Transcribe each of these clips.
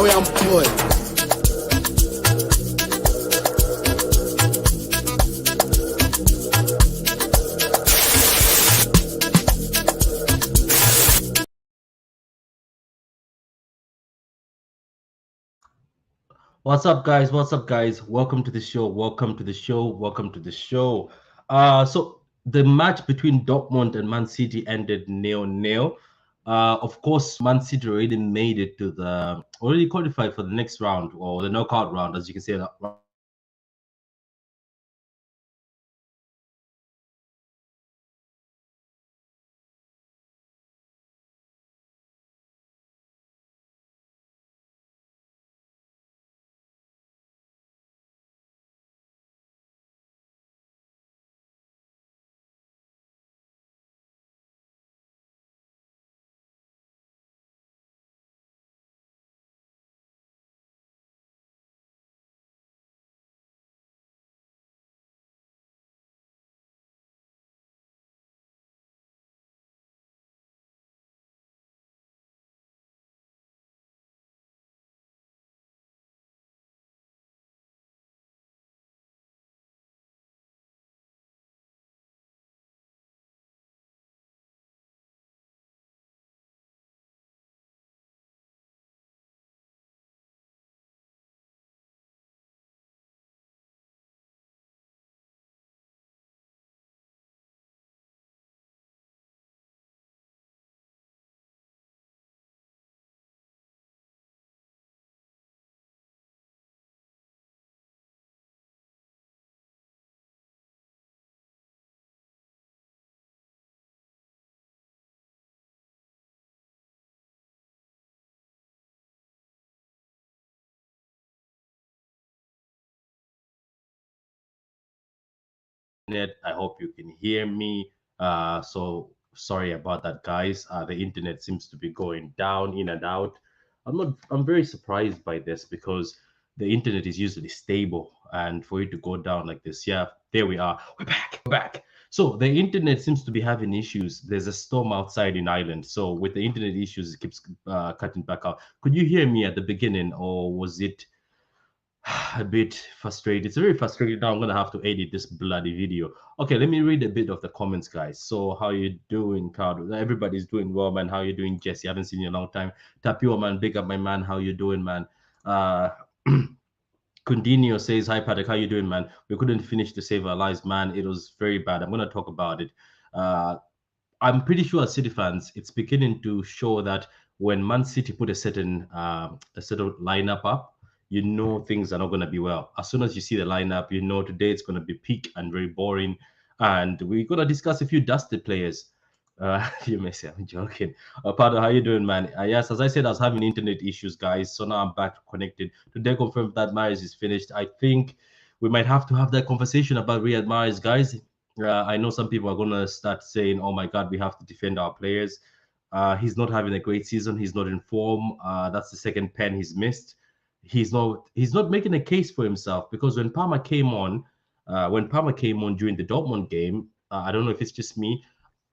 man, we am boy. What's up, guys? What's up, guys? Welcome to the show. Welcome to the show. Welcome to the show. So the match between Dortmund and Man City ended 0-0. Of course, Man City already made it to already qualified for the next round or the knockout round, as you can say that right now. I hope you can hear me. So sorry about that, guys. The internet seems to be going down, in and out. I'm very surprised by this because the internet is usually stable, and for it to go down like this, yeah, there we are. We're back. We're back. So the internet seems to be having issues. There's a storm outside in Ireland, so with the internet issues, it keeps cutting back out. Could you hear me at the beginning, or was it a bit frustrated? It's very frustrating. Now I'm gonna have to edit this bloody video. Okay, let me read a bit of the comments, guys. So how you doing, Cardo? Everybody's doing well, man. How you doing, Jesse? I haven't seen you in a long time. Tapio, man, big up my man. How you doing, man? Uh Cundinho says, hi Patrick, how you doing, man? We couldn't finish to save our lives, man. It was very bad. I'm gonna talk about it. Uh I'm pretty sure as City fans, it's beginning to show that when Man City put a certain lineup up, you know things are not going to be well. As soon as you see the lineup, you know today it's going to be peak and very boring. And we're going to discuss a few dusted players. You may say I'm joking. Pado, how you doing, man? Yes, as I said, I was having internet issues, guys. So now I'm back connected. Today confirmed that Mahrez is finished. I think we might have to have that conversation about Riyad Mahrez, guys. I know some people are going to start saying, "Oh my God, we have to defend our players." He's not having a great season. He's not in form. That's the second pen he's missed. He's not making a case for himself because when Palmer came on during the Dortmund game, I don't know if it's just me.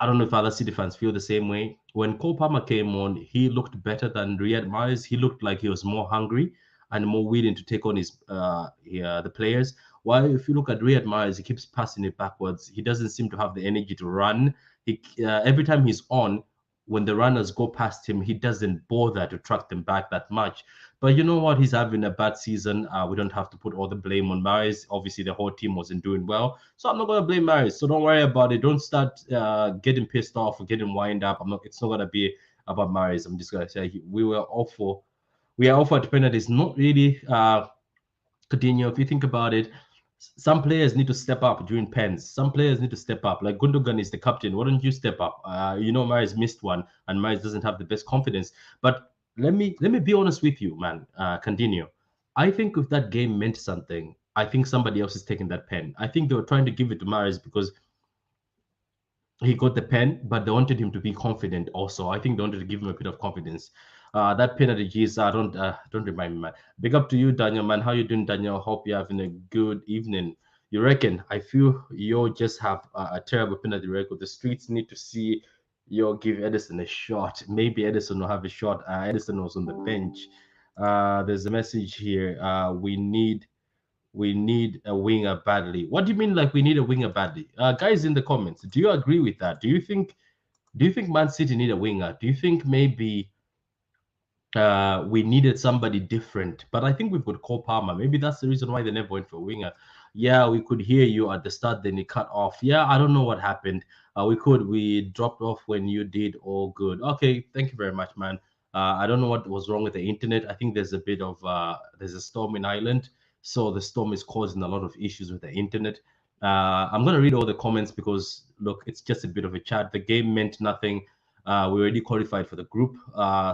I don't know if other City fans feel the same way. When Cole Palmer came on, he looked better than Riyad Mahrez. He looked like he was more hungry and more willing to take on the players. While if you look at Riyad Mahrez, he keeps passing it backwards. He doesn't seem to have the energy to run. Every time he's on, when the runners go past him, he doesn't bother to track them back that much. But you know what? He's having a bad season. We don't have to put all the blame on Maris. Obviously, the whole team wasn't doing well, so I'm not gonna blame Maris. So don't worry about it. Don't start getting pissed off or getting wind up. I'm not. It's not gonna be about Maris. I'm just gonna say we are offered penalties. Not really. Coutinho, if you think about it, some players need to step up during pens. Some players need to step up. Like Gundogan is the captain. Why don't you step up? Maris missed one, and Maris doesn't have the best confidence. But let me be honest with you, man. Continue. I think if that game meant something, I think somebody else is taking that pen. I think they were trying to give it to Maris because he got the pen, but they wanted him to be confident also. I think they wanted to give him a bit of confidence. That penalty, geez, don't remind me, man. Big up to you, Daniel, man. How you doing, Daniel? Hope you're having a good evening. You reckon? I feel you just have a terrible penalty record. The streets need to see you give Edison a shot. Maybe Edison will have a shot. Edison was on the bench. There's a message here. We need a winger badly. What do you mean, like we need a winger badly? Guys in the comments, do you agree with that? Do you think Man City need a winger? Do you think maybe we needed somebody different? But I think we could call Palmer. Maybe that's the reason why they never went for a winger. Yeah, we could hear you at the start, then it cut off. Yeah, I don't know what happened. We dropped off when you did all good. Okay, thank you very much, man. I don't know what was wrong with the internet. I think there's a storm in Ireland, so the storm is causing a lot of issues with the internet. I'm gonna read all the comments because look, it's just a bit of a chat. The game meant nothing. We already qualified for the group,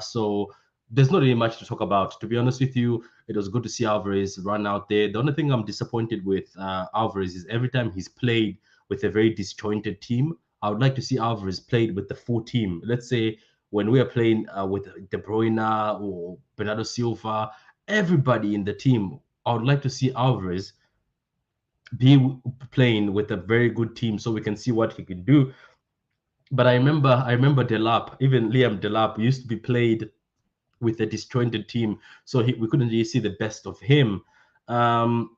so there's not really much to talk about. To be honest with you, it was good to see Alvarez run out there. The only thing I'm disappointed with Alvarez is every time he's played with a very disjointed team, I would like to see Alvarez played with the full team. Let's say when we are playing with De Bruyne or Bernardo Silva, everybody in the team, I would like to see Alvarez be playing with a very good team so we can see what he can do. But I remember Delap, even Liam Delap used to be played with a disjointed team, so we couldn't really see the best of him. Um,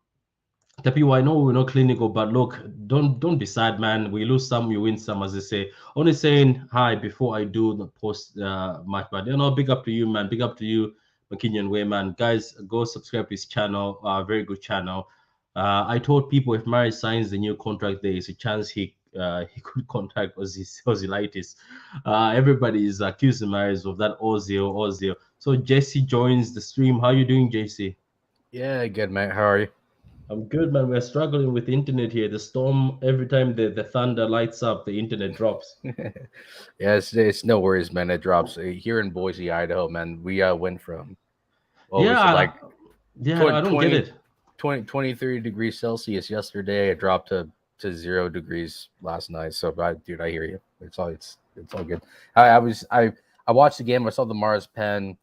Tapi, I know we're not clinical, but look, don't be sad, man. We lose some, you win some, as they say. Only saying hi before I do the post match, but big up to you, man. Big up to you, McKinnon Way, man. Guys, go subscribe to his channel. Very good channel. I told people if Mari signs the new contract, there is a chance he could contract Ozilitis. Everybody is accusing Maris of that Ozil. So Jesse joins the stream. How you doing, JC? Yeah, good mate. How are you? I'm good, man. We're struggling with the internet here. The storm, every time the thunder lights up, the internet drops. Yeah, it's no worries, man. It drops here in Boise, Idaho, man. We went from what was it Yeah, like yeah, I 20, don't get it. 23 degrees Celsius yesterday. It dropped to 0 degrees last night. So, dude, I hear you. It's all good. I watched the game. I saw the Mars Pen.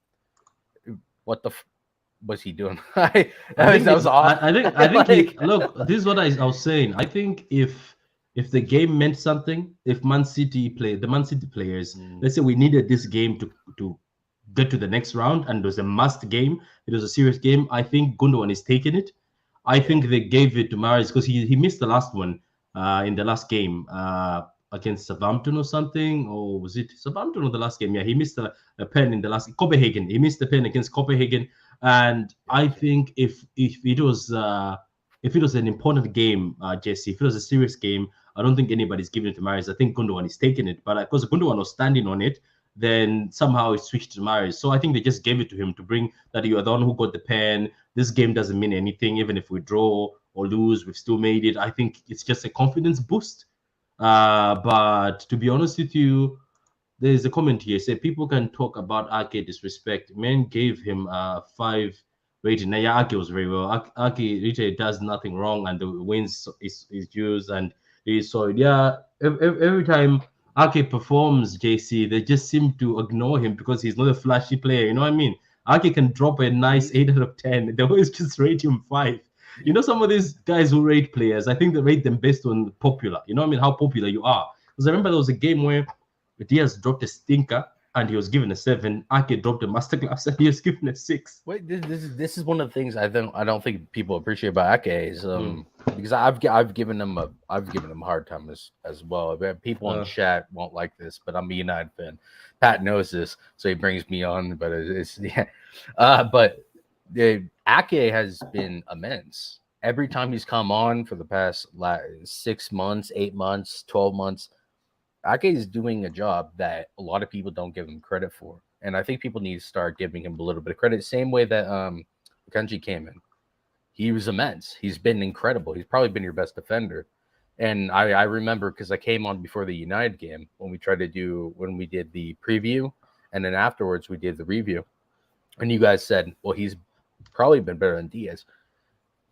What the was he doing? That was off. I think he Like, look. This is what I was saying. I think if the game meant something, if the Man City players, mm, let's say we needed this game to get to the next round, and it was a must game. It was a serious game. I think Gundogan is taking it. I yeah, think they gave it to Maris because he missed the last one in the last game against Southampton or something, or was it Southampton or the last game? Yeah, he missed a pen in the last Copenhagen. He missed the pen against Copenhagen, and I gotcha. think if it was an important game, Jesse, if it was a serious game, I don't think anybody's giving it to Maris. I think Gundogan is taking it, but because Gundogan was standing on it, then somehow it switched to Maris. So I think they just gave it to him to bring that you are the one who got the pen. This game doesn't mean anything. Even if we draw or lose, we've still made it. I think it's just a confidence boost. But to be honest with you, there's a comment here. Say people can talk about Ake disrespect. Men gave him a 5 rating. Now, yeah, Ake was very well. Ake literally does nothing wrong, and the wins is used and he's solid. Yeah, every time Ake performs, JC, they just seem to ignore him because he's not a flashy player. You know what I mean? Ake can drop a nice He's 8 out of 10. They always just rate him 5. You know, some of these guys who rate players, I think they rate them based on popular. You know what I mean? How popular you are. Because I remember there was a game where Diaz dropped a stinker and he was given a 7. Ake dropped a masterclass and he was given a 6. Wait, this is one of the things I don't think people appreciate about Ake is Mm. because I've given him a hard time as well. People in Uh, chat won't like this, but I'm a United fan. Pat knows this, so he brings me on. But it's yeah, but the Ake has been immense every time he's come on for the past 6 months, 8 months, 12 months. Ake is doing a job that a lot of people don't give him credit for. And I think people need to start giving him a little bit of credit. Same way that Kanji came in. He was immense. He's been incredible. He's probably been your best defender. And I remember because I came on before the United game when we did the preview, and then afterwards we did the review. And you guys said, well, he's probably been better than Diaz.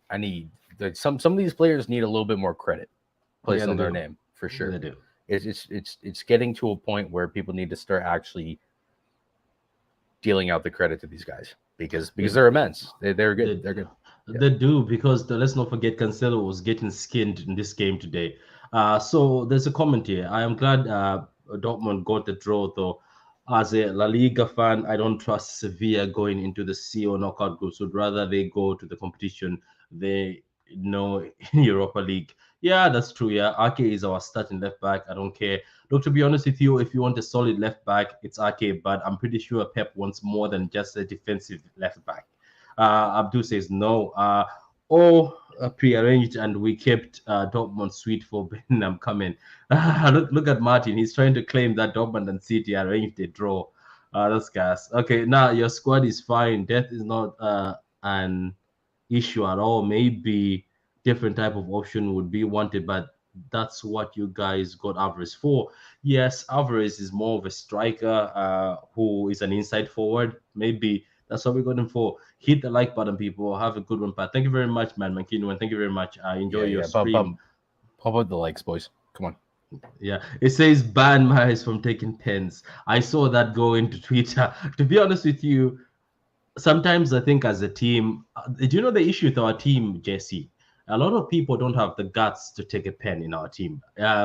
I need some of these players need a little bit more credit yeah, placed they on their do. name for sure. They do. It's getting to a point where people need to start actually dealing out the credit to these guys because They, they're immense. They're good. they, They're good. Yeah. they do because let's not forget Cancelo was getting skinned in this game today. So there's a comment here. I am glad Dortmund got the draw though. as a La Liga fan, I don't trust Sevilla going into the CO knockout groups. Would rather they go to the competition they know in Europa League. Yeah, that's true. Yeah, Ake is our starting left back. I don't care. Look, to be honest with you, if you want a solid left back, it's Ake. But I'm pretty sure Pep wants more than just a defensive left back. Abdul says no. All prearranged, and we kept Dortmund sweet for Bellingham coming. Look at Martin. He's trying to claim that Dortmund and City arranged a draw. That's gas. Okay, now your squad is fine. Death is not an issue at all. Maybe different type of option would be wanted, but that's what you guys got Alvarez for. Yes, Alvarez is more of a striker who is an inside forward. Maybe that's what we got him for. Hit the like button, people. Have a good one, Pat. Thank you very much, man. Makino, and thank you very much. I enjoy your stream. Pop up the likes, boys. Come on. Yeah, it says ban Mahrez from taking pens. I saw that go into Twitter. To be honest with you, sometimes I think as a team, do you know the issue with our team, Jesse? A lot of people don't have the guts to take a pen in our team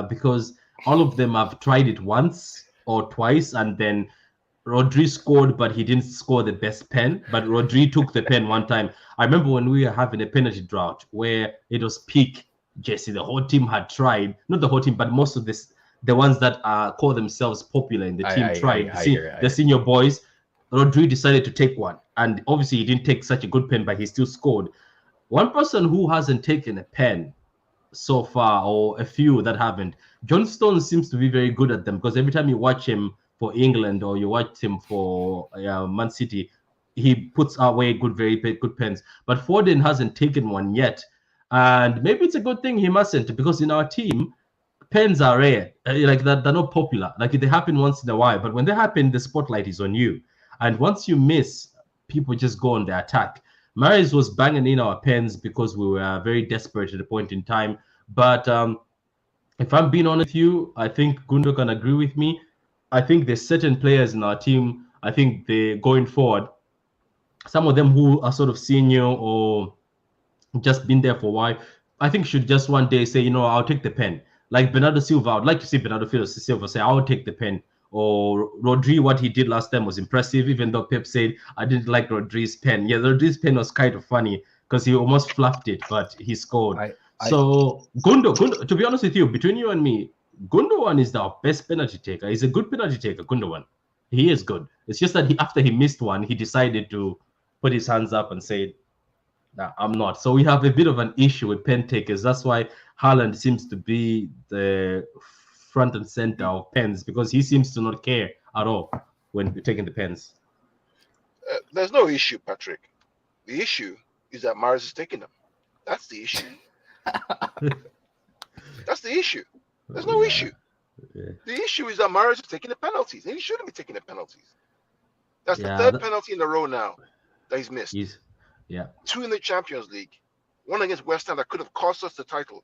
because all of them have tried it once or twice, and then Rodri scored, but he didn't score the best pen. But Rodri took the pen one time. I remember when we were having a penalty drought where it was peak, Jesse. The whole team had tried, not the whole team, but most of this, the ones that call themselves popular in the team tried. The senior boys. Rodri decided to take one, and obviously he didn't take such a good pen, but he still scored. One person who hasn't taken a pen so far, or a few that haven't, John Stones seems to be very good at them, because every time you watch him for England or you watch him for Man City, he puts away very good pens. But Foden hasn't taken one yet, and maybe it's a good thing he mustn't, because in our team, pens are rare. Like that, they're not popular. Like they happen once in a while, but when they happen, the spotlight is on you. And once you miss, people just go on the attack. Mahrez was banging in our pens because we were very desperate at a point in time. But if I'm being honest with you, I think Gundo can agree with me. I think there's certain players in our team, I think they going forward, some of them who are sort of senior or just been there for a while, I think should just one day say, I'll take the pen. Like Bernardo Silva, I would like to see Bernardo Silva say, I'll take the pen. Or Rodri, what he did last time was impressive, even though Pep said, I didn't like Rodri's pen. Yeah, Rodri's pen was kind of funny because he almost fluffed it, but he scored. So Gundo, to be honest with you, between you and me, Gundogan is the best penalty taker. He's a good penalty taker, Gundogan. He is good. It's just that after he missed one, he decided to put his hands up and say, nah, I'm not. So we have a bit of an issue with pen takers. That's why Haaland seems to be the front and center of pens, because he seems to not care at all when we're taking the pens. There's no issue, Patrick. The issue is that Mahrez is taking them. That's the issue. That's the issue. There's no issue. Yeah. The issue is that Mahrez is taking the penalties, and he shouldn't be taking the penalties. That's the third penalty in a row now that he's missed. Two in the Champions League, one against West Ham that could have cost us the title.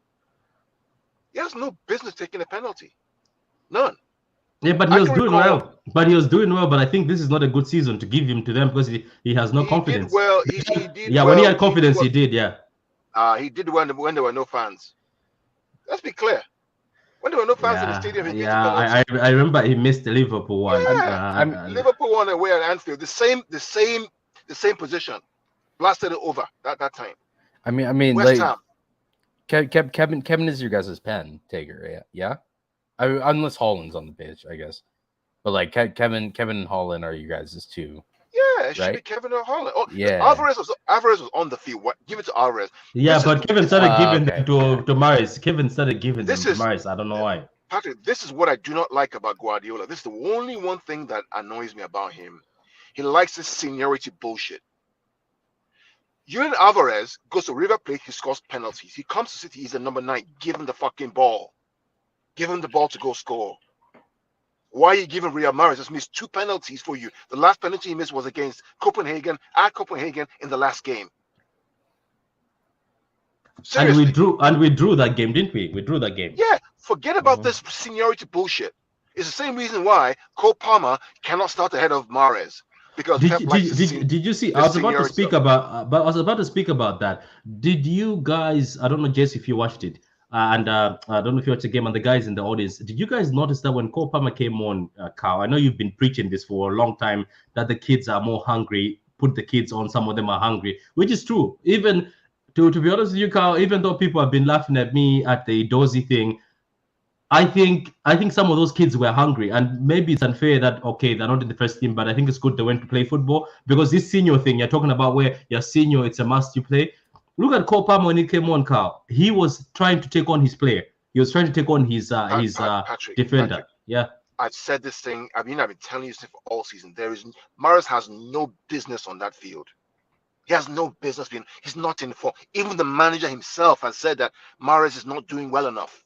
He has no business taking a penalty. None. Yeah, but he was doing well. But I think this is not a good season to give him to them, because he has no confidence. He did yeah, when he had confidence, he did. Yeah. He did when there were no fans. Let's be clear. When there were no fans in the stadium, he I remember he missed the Liverpool one. Yeah, Liverpool won away at Anfield. The same position. Blasted it over that time. I mean, West Ham. Kevin is your guys' pen taker, yeah. Unless Holland's on the pitch, I guess. But like Kevin and Holland are you guys' two. Yeah, it should be Kevin or Holland. Oh, yeah. Alvarez was on the field. Give it to Alvarez. Yeah, but Kevin started giving them to Mahrez. Kevin started giving them to Mahrez. I don't know why. Patrick, this is what I do not like about Guardiola. This is the only one thing that annoys me about him. He likes this seniority bullshit. Julian Alvarez goes to River Plate, he scores penalties. He comes to City, he's the number 9. Give him the fucking ball. Give him the ball to go score. Why are you giving Riyad Mahrez? Just missed 2 penalties for you. The last penalty he missed was against Copenhagen, in the last game. Seriously. And we drew that game, didn't we? We drew that game. Yeah, forget about this seniority bullshit. It's the same reason why Cole Palmer cannot start ahead of Mahrez. Because did you see? I was about to speak about that. Did you guys? I don't know, Jess, if you watched it. And I don't know if you watched the game, and the guys in the audience, did you guys notice that when Cole Palmer came on, Carl? I know you've been preaching this for a long time, that the kids are more hungry. Put the kids on, some of them are hungry, which is true. Even to be honest with you, Carl, even though people have been laughing at me at the Dozy thing, I think some of those kids were hungry, and maybe it's unfair that okay they're not in the first team, but I think it's good they went to play football, because this senior thing you're talking about, where you're senior, it's a must you play. Look at Cole Palmer when he came on, Carl. He was trying to take on his player. He was trying to take on his Patrick, defender. Patrick, Yeah. I've said this thing. I've been telling you this for all season. Maris has no business on that field. He has no business being. He's not in form. Even the manager himself has said that Maris is not doing well enough.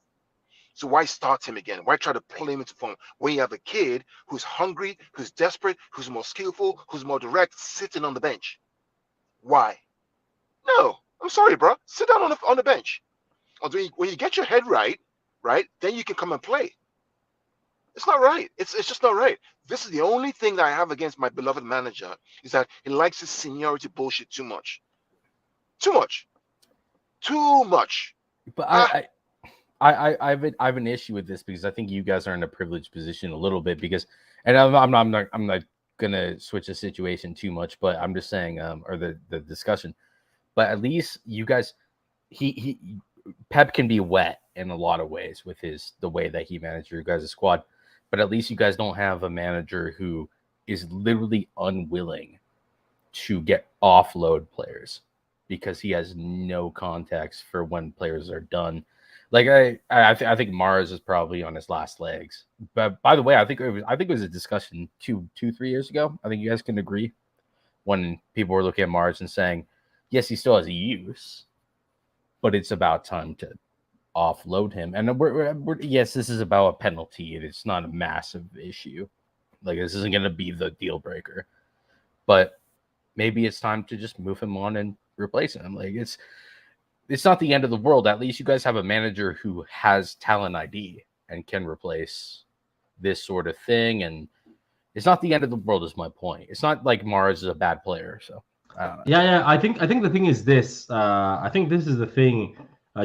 So why start him again? Why try to pull him into form when you have a kid who's hungry, who's desperate, who's more skillful, who's more direct, sitting on the bench? Why? No, I'm sorry, bro. Sit down on the bench. When you get your head right, then you can come and play. It's not right. It's just not right. This is the only thing that I have against my beloved manager, is that he likes his seniority bullshit too much. Too much. Too much. But I have an issue with this, because I think you guys are in a privileged position a little bit, because, and I'm not gonna switch the situation too much, but I'm just saying, or the discussion, but at least you guys, Pep can be wet in a lot of ways with the way that he managed your guys' squad, but at least you guys don't have a manager who is literally unwilling to get offload players because he has no context for when players are done. Like I think Mars is probably on his last legs. But by the way, I think it was a discussion 2-3 years ago. I think you guys can agree, when people were looking at Mars and saying, yes, he still has a use, but it's about time to offload him. And we're yes, this is about a penalty. It's not a massive issue. Like, this isn't going to be the deal breaker. But maybe it's time to just move him on and replace him. Like, it's not the end of the world. At least you guys have a manager who has talent ID and can replace this sort of thing. And it's not the end of the world, is my point. It's not like Mars is a bad player. So I don't know. Yeah. I think the thing is this. I think this is the thing,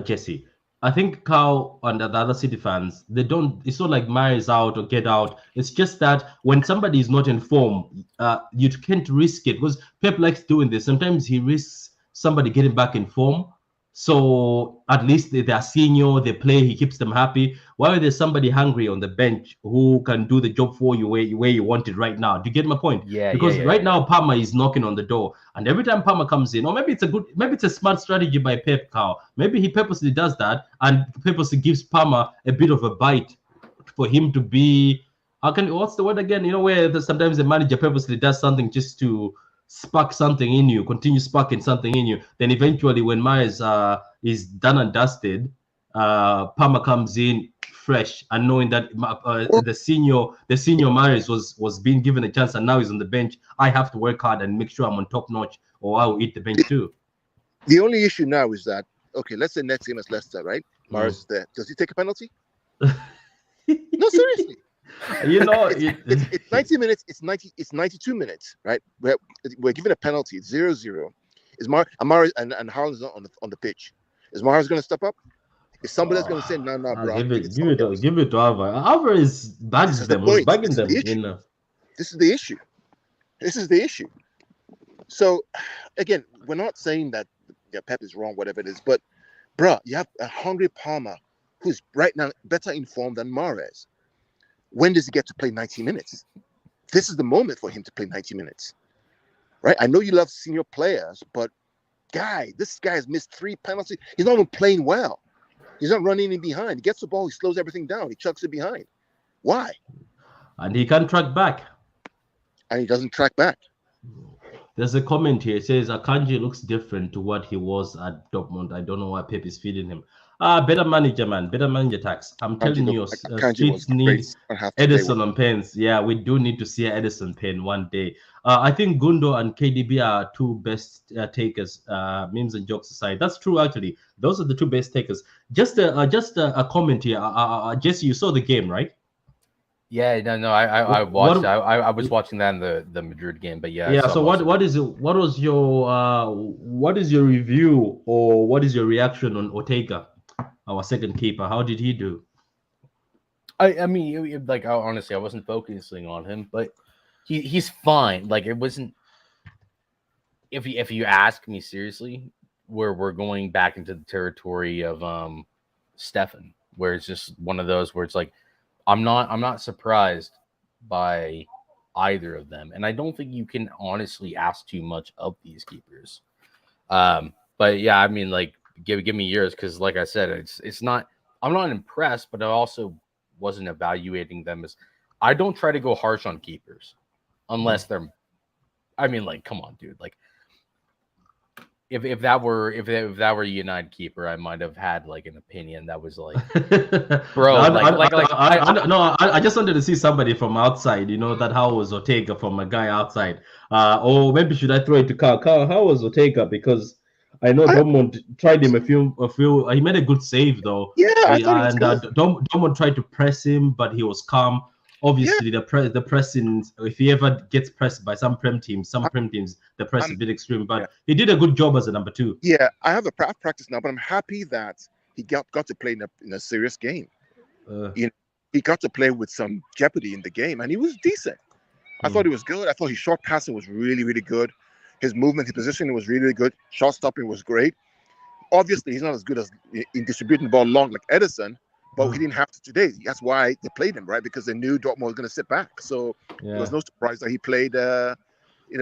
Jesse. I think Carl and the other City fans, they don't. It's not like Mara is out or get out. It's just that when somebody is not in form, you can't risk it, because Pep likes doing this. Sometimes he risks somebody getting back in form. So at least they are senior, they play, he keeps them happy. While there's somebody hungry on the bench who can do the job for you where you want it right now. Do you get my point? Yeah. Because right now Palmer is knocking on the door, and every time Palmer comes in, or maybe it's a smart strategy by Pep, Carl. Maybe he purposely does that and purposely gives Palmer a bit of a bite for him to be. What's the word again? You know, where sometimes the manager purposely does something just to spark something in you, continue sparking something in you. Then eventually, when Myers is done and dusted, Palmer comes in fresh and knowing that the senior Myers was being given a chance and now he's on the bench. I have to work hard and make sure I'm on top notch, or I'll eat the bench too. The only issue now is that, okay, let's say next game is Leicester, right? Myers is there. Does he take a penalty? No, seriously. You know, it's 90 minutes. It's 92 minutes, right? We're given a penalty. It's 0-0. Is Mahrez and Haaland's not on the pitch? Is Mahrez going to step up? Is somebody else going to say no, bro? Give it to Alvarez. Alvarez bags them, was bagging them. This is the issue. So again, we're not saying that Pep is wrong, whatever it is, but bro, you have a hungry Palmer who's right now better informed than Mahrez. When does he get to play 90 minutes? This is the moment for him to play 90 minutes, right? I know you love senior players, but this guy has missed 3 penalties. He's not even playing well. He's not running in behind. He gets the ball, he slows everything down. He chucks it behind. Why? And he can't track back. And he doesn't track back. There's a comment here. It says Akanji looks different to what he was at Dortmund. I don't know why Pep is feeding him. Better manager, man. Better manager tax. I'm telling you, streets need Edison on pens. Yeah, we do need to see Edison pen one day. I think Gundo and KDB are 2 best takers. Memes and jokes aside, that's true actually. Those are the 2 best takers. Just a comment here. Jesse, you saw the game, right? Yeah, no, I watched. I was watching that in the Madrid game, but yeah. Yeah. So what was your review or what is your reaction on Ortega? our second keeper. How did he do? I mean, like, honestly, I wasn't focusing on him, but he's fine. Like, it wasn't. If you ask me seriously, we're going back into the territory of Stefan, where it's just one of those where it's like I'm not surprised by either of them, and I don't think you can honestly ask too much of these keepers. But yeah, I mean, like, give me yours, because like I said, it's not. I'm not impressed, but I also wasn't evaluating them as. I don't try to go harsh on keepers unless they're. I mean, like, come on, dude. Like, if that were a United keeper, I might have had like an opinion that was like, bro, I just wanted to see somebody from outside. You know that how was Ortega from a guy outside? Or maybe should I throw it to Carl? Carl, how was Ortega? Because I know Dortmund tried him a few. He made a good save though. Yeah, I thought it was good. Dortmund tried to press him, but he was calm. Obviously, the pressing. If he ever gets pressed by some prem teams, the press is a bit extreme. But he did a good job as a number 2. Yeah, I have the practice now, but I'm happy that he got to play in a serious game. He got to play with some jeopardy in the game, and he was decent. I thought he was good. I thought his short passing was really, really good. His movement, his positioning was really, really good. Shot stopping was great. Obviously, he's not as good as in distributing the ball long like Edison, but he didn't have to today. That's why they played him, right? Because they knew Dortmund was going to sit back. So there was no surprise that he played.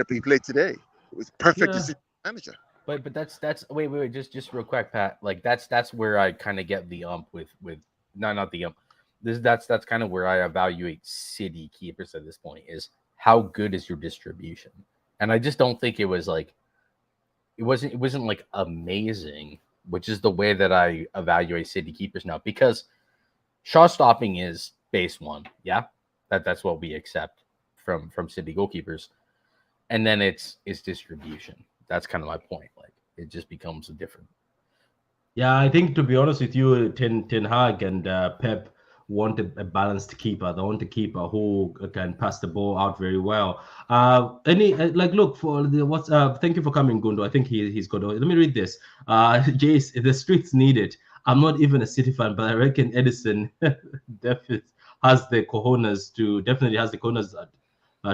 He played today. It was perfect decision manager. But that's wait, just real quick, Pat. Like, that's where I kind of get the with not the that's kind of where I evaluate City keepers at this point, is how good is your distribution. And I just don't think it was like it wasn't like amazing, which is the way that I evaluate City keepers now, because shot stopping is base one. Yeah. That's what we accept from City goalkeepers. And then it's distribution. That's kind of my point. Like, it just becomes a different. Yeah, I think, to be honest with you, Ten Hag and Pep want a balanced keeper. They want a keeper who can pass the ball out very well. Look for the what's. Thank you for coming, Gundo. I think he's good. Let me read this. Jace, the streets need it. I'm not even a City fan, but I reckon Edison definitely has the cojones to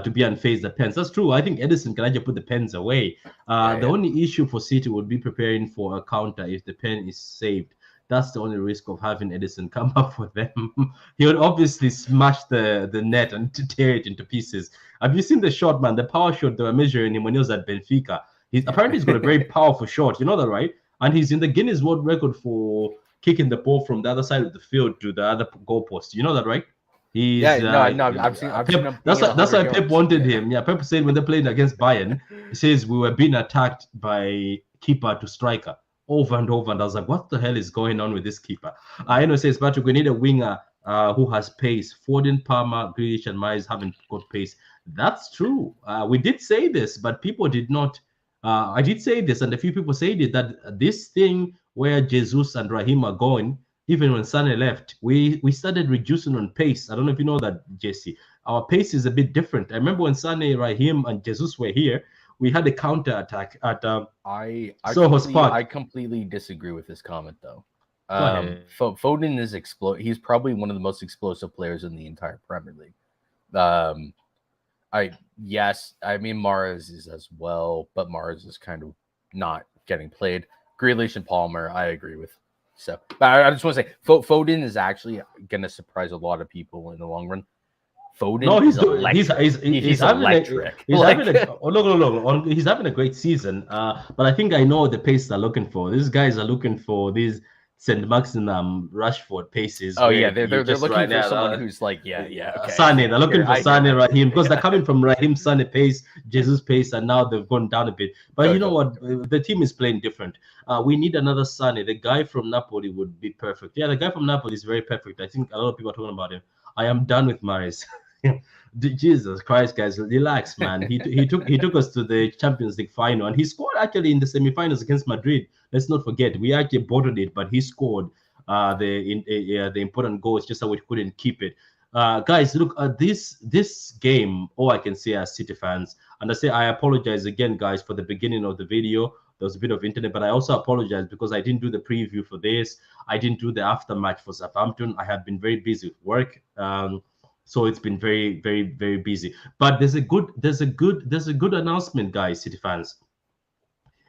be unfazed the pens. That's true. I think Edison can actually put the pens away. The only issue for City would be preparing for a counter if the pen is saved. That's the only risk of having Edison come up for them. He would obviously smash the net and tear it into pieces. Have you seen the shot, man? The power shot they were measuring him when he was at Benfica. Apparently he's got a very powerful shot. You know that, right? And he's in the Guinness World Record for kicking the ball from the other side of the field to the other goalpost. You know that, right? I've seen him. That's why Pep wanted him. Yeah, Pep said when they're playing against Bayern, he says we were being attacked by keeper to striker over and over. And I was like, what the hell is going on with this keeper? I know says Patrick, we need a winger who has pace. Foden, Palmer, Grealish, and Myers haven't got pace. That's true. We did say this, but people did not. I did say this, and a few people said it, that this thing where Jesus and Raheem are going, even when Sané left, we started reducing on pace. I don't know if you know that, Jesse. Our pace is a bit different. I remember when Sané, Raheem, and Jesus were here, we had a counter attack at Soho Park. I completely disagree with this comment, though. Foden is He's probably one of the most explosive players in the entire Premier League. I mean Mahrez is as well, but Mahrez is kind of not getting played. Grealish and Palmer, I agree with. So, but I just want to say, Foden is actually going to surprise a lot of people in the long run. Foden is electric. He's electric. He's having a great season. But I think I know the pace they're looking for. These guys are looking for these St. Maximin Rashford paces. Oh yeah, they're looking for someone who's like okay. Sané. They're looking for Sané, Raheem, because they're coming from Raheem, Sané pace, Jesus pace, and now they've gone down a bit. But you know what? The team is playing different. We need another Sané. The guy from Napoli would be perfect. Yeah, the guy from Napoli is very perfect. I think a lot of people are talking about him. I am done with Mahrez. Jesus Christ, guys, relax, man. He took us to the Champions League final, and he scored actually in the semifinals against Madrid. Let's not forget, we actually bottled it, but he scored the important goal. It's just that we couldn't keep it. Guys, look, this game, all I can say as City fans, and I apologize again, guys, for the beginning of the video. there was a bit of internet, but I also apologize because I didn't do the preview for this. I didn't do the aftermatch for Southampton. I have been very busy with work. So it's been very, very, very busy. But there's a good announcement, guys, City fans.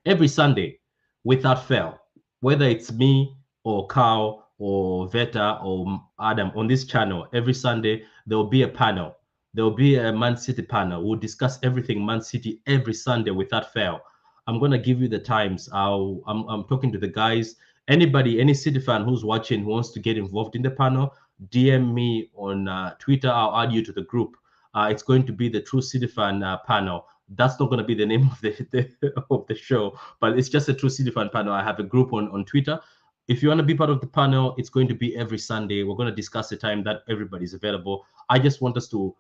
Every Sunday, without fail, whether it's me or Carl or Veta or Adam on this channel, every Sunday there will be a panel. There will be a Man City panel. We'll discuss everything Man City every Sunday without fail. I'm gonna give you the times. I'm talking to the guys. Anybody, any City fan who's watching who wants to get involved in the panel, DM me on Twitter. I'll add you to the group. It's going to be the True City Fan panel. That's not going to be the name of the show, but it's just a True City Fan panel. I have a group on Twitter. If you want to be part of the panel, it's going to be every Sunday. We're going to discuss the time that everybody's available. I just want us to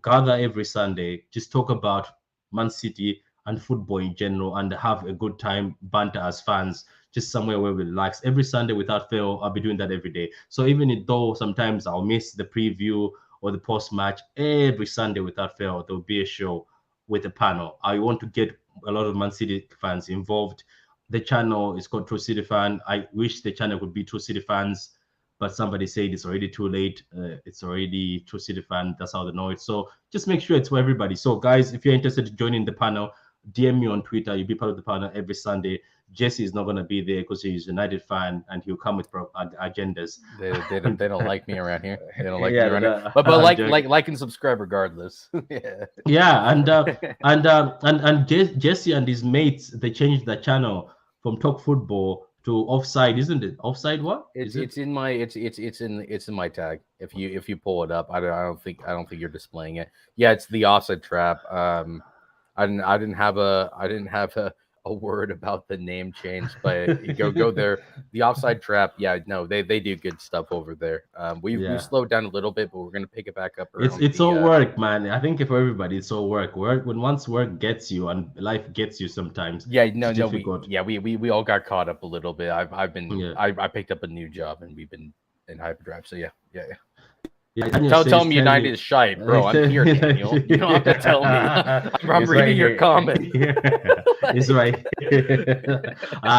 gather every Sunday, just talk about Man City and football in general, and have a good time, banter as fans, just somewhere where we relax. Every Sunday without fail, I'll be doing that every day. So even though sometimes I'll miss the preview or the post-match, every Sunday without fail, there'll be a show with a panel. I want to get a lot of Man City fans involved. The channel is called True City Fan. I wish the channel would be True City Fans, but somebody said it's already too late. It's already True City Fan. That's how they know it. So just make sure it's for everybody. So guys, if you're interested in joining the panel, DM me on Twitter. You'll be part of the panel every Sunday. Jesse is not going to be there because he's a United fan and he'll come with agendas. They don't like me around here. They don't like me around here. But like and subscribe regardless. Yeah, and Jesse and his mates, they changed the channel from Talk Football to Offside, isn't it? Offside what? It's in my tag. If you pull it up, I don't think you're displaying it. Yeah, it's the Offside Trap. I didn't have a word about the name change, but go there. The Offside Trap, yeah, no, they do good stuff over there. We slowed down a little bit, but we're gonna pick it back up. It's all work, man. I think for everybody, it's all work. When once work gets you and life gets you, sometimes we all got caught up a little bit. I picked up a new job and we've been in hyperdrive. So yeah. Yeah, tell me United is shy, bro. I'm here, Daniel. You don't have to tell me. I'm reading your comment. It's right.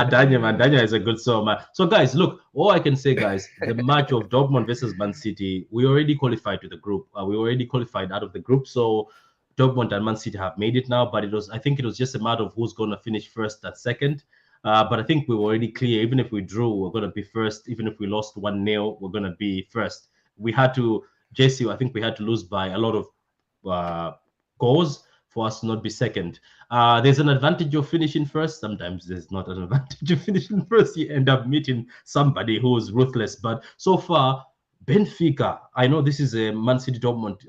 Daniel is a good soul, man. So, guys, look, all I can say, guys, the match of Dortmund versus Man City, we already qualified to the group. We already qualified out of the group. So, Dortmund and Man City have made it now. But I think it was just a matter of who's going to finish first and second. But I think we were already clear. Even if we drew, we're going to be first. Even if we lost 1-0, we're going to be first. We had to, Jesse, I think we had to lose by a lot of goals for us to not be second. There's an advantage of finishing first. Sometimes there's not an advantage of finishing first. You end up meeting somebody who's ruthless. But so far, Benfica, I know this is a Man City Dortmund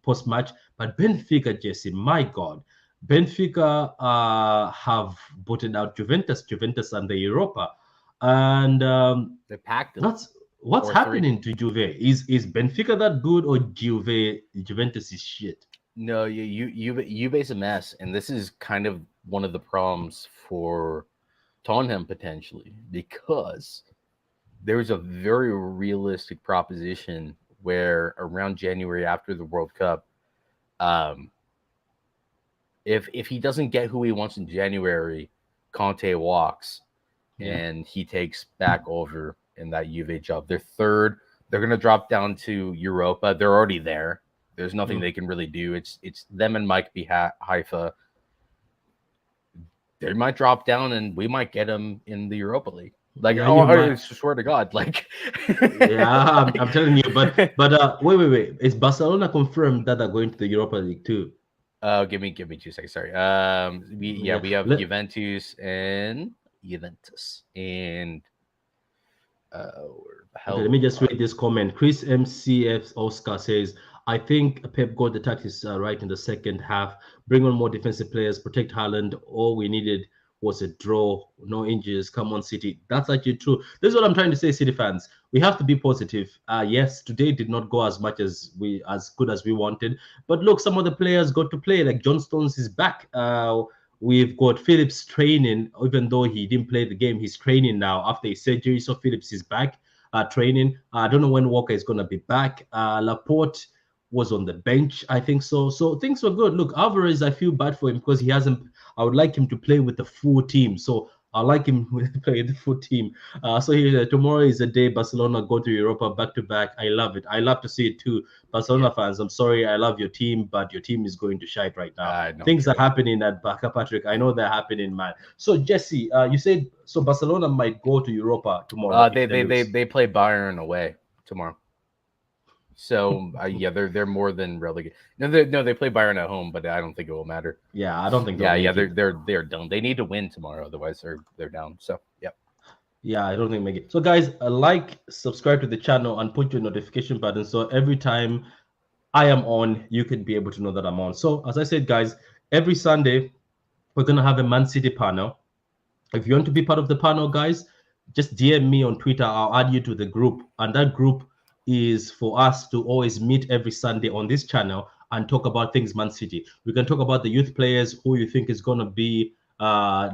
post-match, but Benfica, Jesse, my God. Benfica have booted out Juventus and the Europa. And they packed them. What's happening to Juve? Is Benfica that good, or Juventus is shit? No, Juve's a mess, and this is kind of one of the problems for Tottenham potentially, because there's a very realistic proposition where around January after the World Cup, if he doesn't get who he wants in January, Conte walks, and he takes back over in that Juve job. They're third. They're going to drop down to Europa. They're already there. There's nothing they can really do. It's them and Mike Haifa. They might drop down, and we might get them in the Europa League. Like, I swear to God, like. Yeah, I'm telling you. But wait. Is Barcelona confirmed that they're going to the Europa League too? Give me 2 seconds. Sorry. We have Juventus and let me just read this comment. Chris MCF Oscar says, I think Pep got the tactics right in the second half. Bring on more defensive players, protect Haaland. All we needed was a draw, no injuries. Come on, City. That's actually true. This is what I'm trying to say, City fans. We have to be positive. Yes, today did not go as good as we wanted. But look, some of the players got to play. Like John Stones is back. We've got Phillips training, even though he didn't play the game. He's training now after his surgery. So Phillips is back training. I don't know when Walker is going to be back. Laporte, was on the bench, I think so. So things were good. Look, Alvarez, I feel bad for him because he hasn't. I would like him to play with the full team. So I like him to play with the full team. So tomorrow is a day Barcelona go to Europa back to back. I love it. I love to see it too. Barcelona fans, I'm sorry, I love your team, but your team is going to shite right now. Things are happening at Barca, Patrick. I know they're happening, man. So Jesse, you said so Barcelona might go to Europa tomorrow. They play Bayern away tomorrow. So yeah, they're more than relegated. No, they play Bayern at home, but I don't think it will matter. Yeah, I don't think. They're done. They need to win tomorrow, otherwise they're down. So yeah. Yeah, I don't think make it. So guys, like, subscribe to the channel, and put your notification button so every time I am on, you can be able to know that I'm on. So as I said, guys, every Sunday we're gonna have a Man City panel. If you want to be part of the panel, guys, just DM me on Twitter. I'll add you to the group, and that group is for us to always meet every Sunday on this channel and talk about things Man City. We can talk about the youth players, who you think is going to be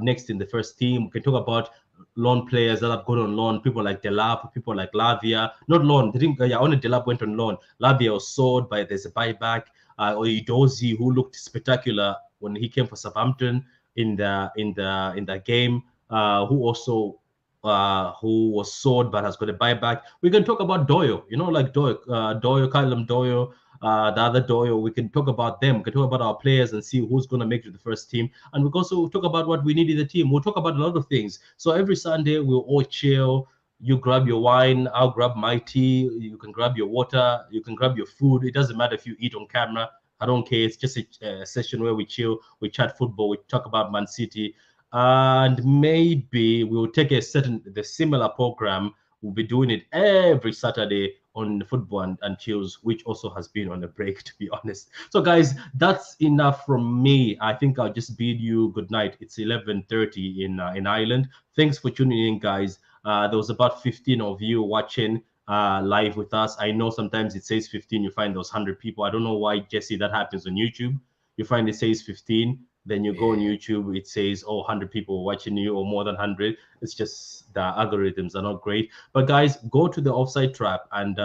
next in the first team. We can talk about loan players that have gone on loan, people like Delap, people like Lavia. Not loan, only Delap went on loan. Lavia was sold, but there's a buyback. Or Idozi, who looked spectacular when he came for Southampton in the game, who also who was sold but has got a buyback. We can talk about Doyle, like Doyle, Callum Doyle, the other Doyle. We can talk about them. We can talk about our players and see who's going to make it to the first team. And we can also talk about what we need in the team. We'll talk about a lot of things. So every Sunday, we'll all chill. You grab your wine, I'll grab my tea. You can grab your water. You can grab your food. It doesn't matter if you eat on camera. I don't care. It's just a session where we chill, we chat football, we talk about Man City. And maybe we'll take the similar program. We'll be doing it every Saturday on football and chills, which also has been on a break, to be honest. So guys, that's enough from me. I think I'll just bid you good night. It's 11:30 in Ireland. Thanks for tuning in, guys. There was about 15 of you watching live with us. I know sometimes it says 15, you find those 100 people. I don't know why, Jesse, that happens on YouTube. You find it says 15. Then you go on YouTube, it says, 100 people watching you, or more than 100. It's just the algorithms are not great. But guys, go to the Offside Trap and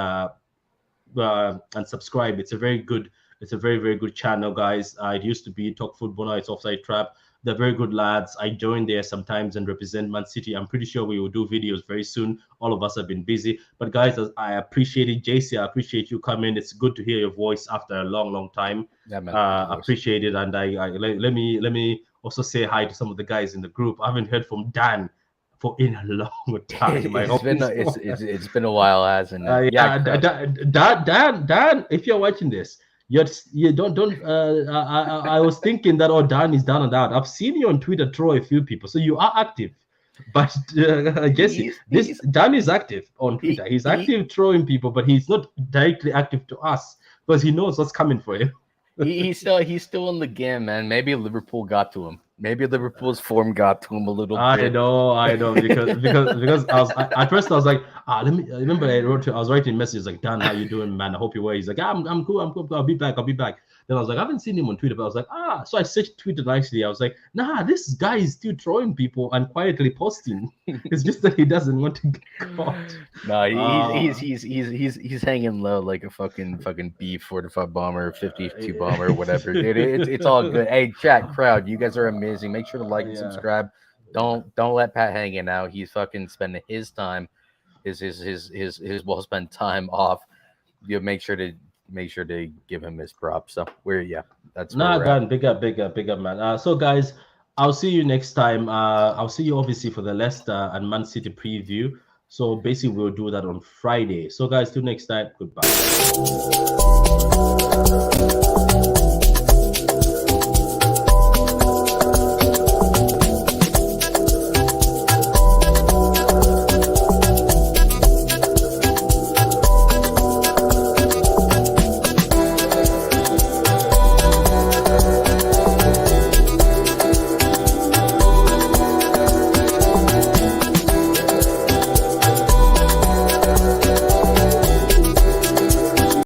subscribe. It's a very, very good channel, guys. It used to be Talk Football, now it's Offside Trap. They're very good lads. I join there sometimes and represent Man City. I'm pretty sure we will do videos very soon. All of us have been busy. But guys, I appreciate it. JC, I appreciate you coming. It's good to hear your voice after a long time. Yeah, man. Appreciate it. And let me also say hi to some of the guys in the group. I haven't heard from Dan in a long time. It's been a while, hasn't it? Dan, if you're watching this, you don't I was thinking that Dan is down and out. I've seen you on Twitter throw a few people, so you are active. But Jesse, Dan is active on Twitter. He's active throwing people, but he's not directly active to us because he knows what's coming for him. He's still in the game, man. Maybe Liverpool got to him. Maybe Liverpool's form got to him a little bit. I know because at first I was like, let me. I remember I was writing messages like, Dan, how you doing, man? I hope you're well. He's like, I'm cool. I'll be back. Then I was like, I haven't seen him on Twitter, but I was like, so I searched Twitter nicely. I was like, nah, this guy is still trolling people and quietly posting. It's just that he doesn't want to get caught. No, he's hanging low like a fucking B-45 bomber, 52 bomber, whatever. Dude, it's all good. Hey, chat crowd, you guys are amazing. Make sure to like and subscribe. Don't let Pat hanging out. He's fucking spending his time, his well spent time off. You make sure to give him his props. So that's Dan, big up, man. So guys, I'll see you next time. I'll see you obviously for the Leicester and Man City preview. So basically we'll do that on Friday. So guys, till next time, goodbye.